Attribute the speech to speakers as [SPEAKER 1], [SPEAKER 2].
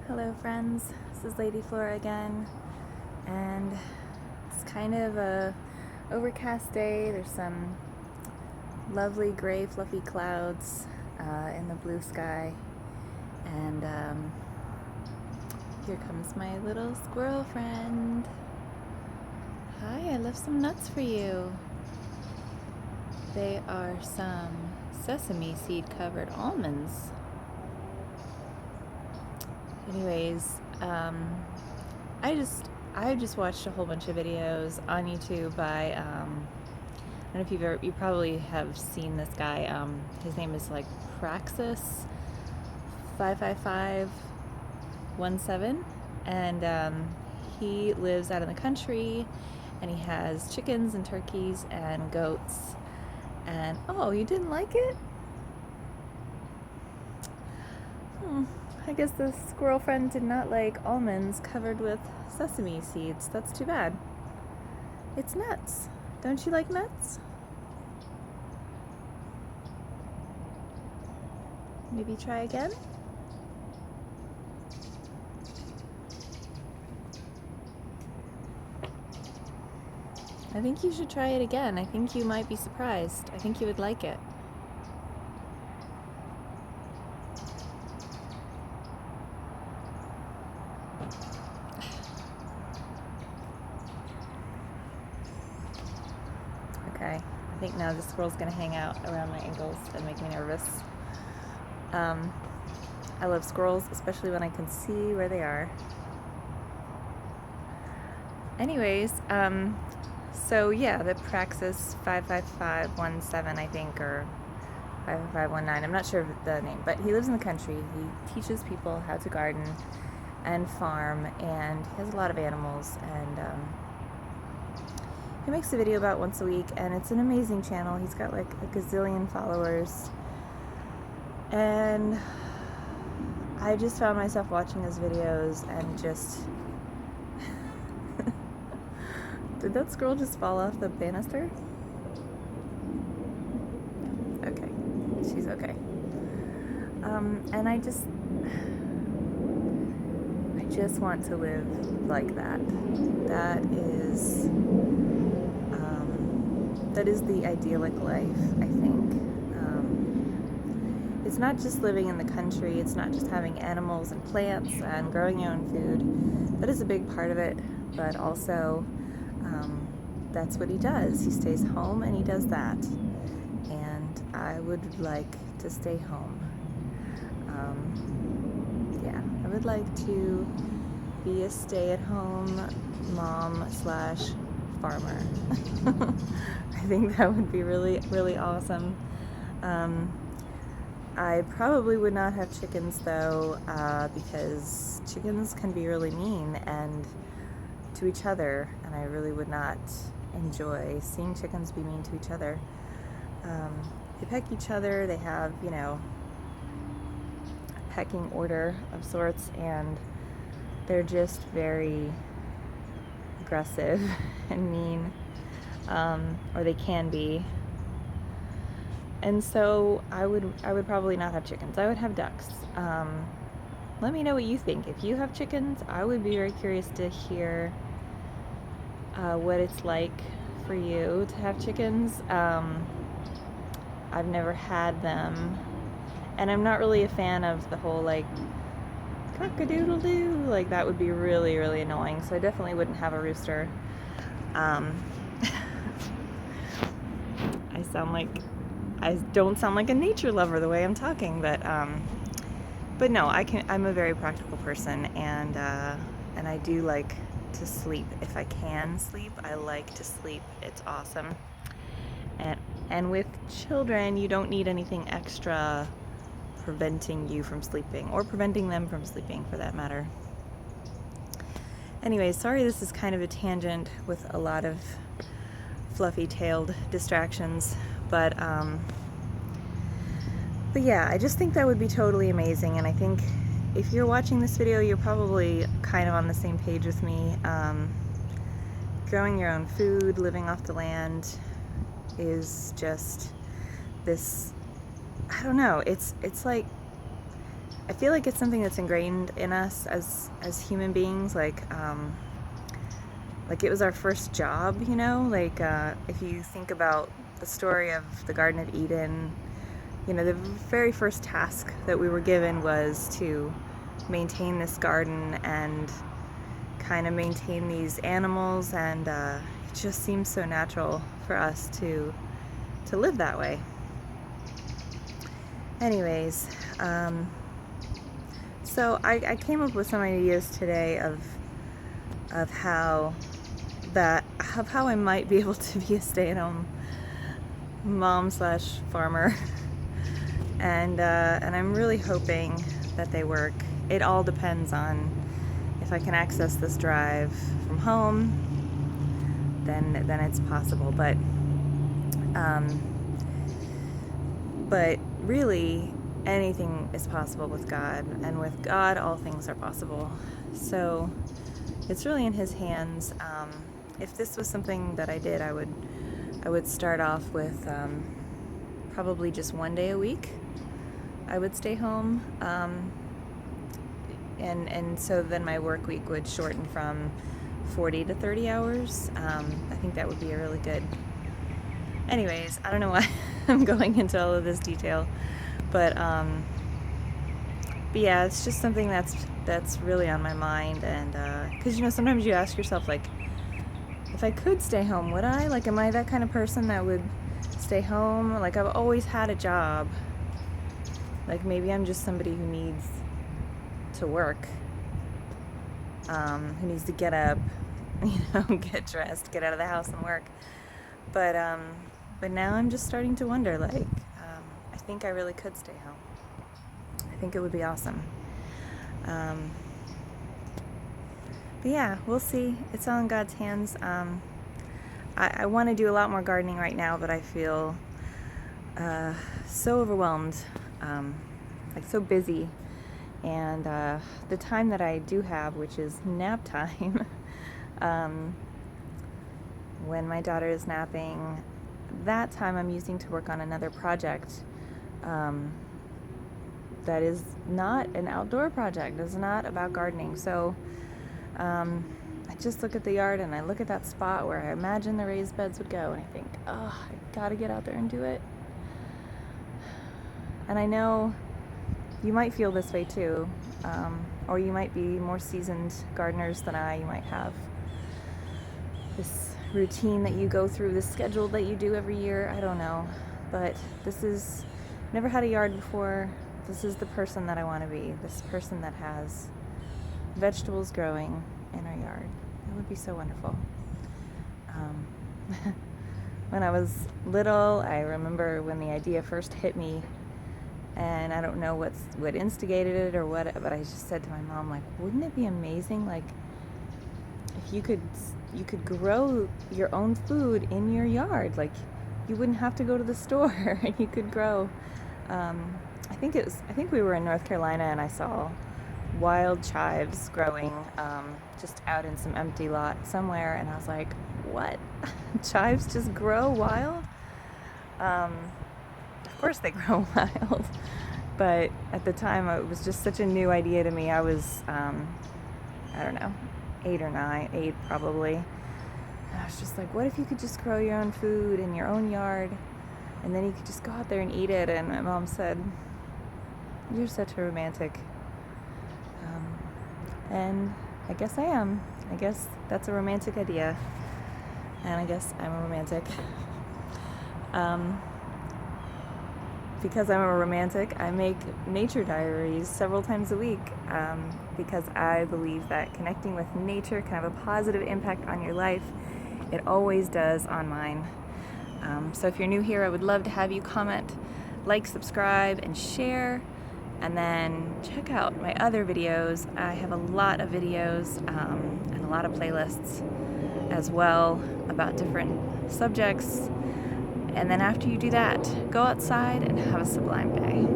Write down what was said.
[SPEAKER 1] Hello friends, this is Lady Flora again, and it's kind of a overcast day. There's some lovely gray fluffy clouds in the blue sky, and here comes my little squirrel friend. Hi, I left some nuts for you. They are some sesame seed covered almonds. Anyways, I just watched a whole bunch of videos on YouTube by I don't know if you probably have seen this guy. His name is like Praxis 55517, and he lives out in the country, and he has chickens and turkeys and goats. And oh, you didn't like it? I guess the squirrel friend did not like almonds covered with sesame seeds. That's too bad. It's nuts. Don't you like nuts? Maybe try again? I think you should try it again. I think you might be surprised. I think you would like it. Okay, I think now the squirrel's gonna hang out around my ankles and make me nervous. I love squirrels, especially when I can see where they are. Anyways, so yeah, the Praxis 55517, I think, or 55519, I'm not sure of the name, but he lives in the country. He teaches people how to garden and farm, and he has a lot of animals, and he makes a video about once a week, and it's an amazing channel. He's got like a gazillion followers, and I just found myself watching his videos and just did that squirrel just fall off the banister? Okay, she's okay. And I just want to live like that. That is the idyllic life, I think. It's not just living in the country, it's not just having animals and plants and growing your own food. That is a big part of it, but also that's what he does. He stays home and he does that. And I would like to stay home. Yeah, I would like to be a stay-at-home mom / farmer. I think that would be really, really awesome. I probably would not have chickens though, because chickens can be really mean and to each other, and I really would not enjoy seeing chickens be mean to each other. They peck each other, they have, you know, a pecking order of sorts, and they're just very aggressive and mean, or they can be. And so I would probably not have chickens. I would have ducks. Let me know what you think. If you have chickens, I would be very curious to hear what it's like for you to have chickens. I've never had them, and I'm not really a fan of the whole like cock-a-doodle-doo. Like, that would be really, really annoying, so I definitely wouldn't have a rooster. I don't sound like a nature lover the way I'm talking, but no, I'm a very practical person, and I do like to sleep. If I can sleep, I like to sleep. It's awesome. And with children, you don't need anything extra preventing you from sleeping, or preventing them from sleeping for that matter. Anyway, sorry this is kind of a tangent with a lot of fluffy-tailed distractions, but yeah, I just think that would be totally amazing, and I think if you're watching this video, you're probably kind of on the same page with me. Growing your own food, living off the land is just this, I don't know, it's like I feel like it's something that's ingrained in us as human beings. Like it was our first job, you know. Like if you think about the story of the Garden of Eden, you know, the very first task that we were given was to maintain this garden and kind of maintain these animals, and it just seems so natural for us to live that way. Anyways, so I came up with some ideas today of how I might be able to be a stay-at-home mom slash farmer, and I'm really hoping that they work. It all depends on if I can access this drive from home, then it's possible. But really, anything is possible with God, and with God, all things are possible. So it's really in His hands. If this was something that I did, I would start off with probably just one day a week. I would stay home, and so then my work week would shorten from 40 to 30 hours. I think that would be a really good. Anyways, I don't know why I'm going into all of this detail, but yeah, it's just something that's really on my mind, and because you know, sometimes you ask yourself, like, if I could stay home, would I? Like, am I that kind of person that would stay home? Like, I've always had a job. Like, maybe I'm just somebody who needs to work, who needs to get up, you know, get dressed, get out of the house and work. But now I'm just starting to wonder, like, I think I really could stay home. I think it would be awesome. But yeah, we'll see. It's all in God's hands. I want to do a lot more gardening right now, but I feel so overwhelmed, like so busy. And the time that I do have, which is nap time, when my daughter is napping, that time I'm using to work on another project that is not an outdoor project. It's not about gardening. So I just look at the yard and I look at that spot where I imagine the raised beds would go, and I think, oh, I gotta get out there and do it. And I know you might feel this way too, or you might be more seasoned gardeners than I. You might have this routine that you go through, this schedule that you do every year. I don't know, but never had a yard before. This is the person that I want to be, this person that has vegetables growing in our yard. It would be so wonderful. When I was little, I remember when the idea first hit me, and I don't know what instigated it or what, but I just said to my mom, like, wouldn't it be amazing, like, if you could grow your own food in your yard? Like, you wouldn't have to go to the store, and you could grow. I think we were in North Carolina, and I saw wild chives growing just out in some empty lot somewhere, and I was like, what? Chives just grow wild? Of course they grow wild, but at the time it was just such a new idea to me. I was I don't know, 8 probably, and I was just like, what if you could just grow your own food in your own yard, and then you could just go out there and eat it? And my mom said, you're such a romantic. And I guess I am. I guess that's a romantic idea, and I guess I'm a romantic. Because I'm a romantic, I make nature diaries several times a week, because I believe that connecting with nature can have a positive impact on your life. It always does on mine. So if you're new here, I would love to have you comment, like, subscribe, and share. And then check out my other videos. I have a lot of videos and a lot of playlists as well about different subjects. And then after you do that, go outside and have a sublime day.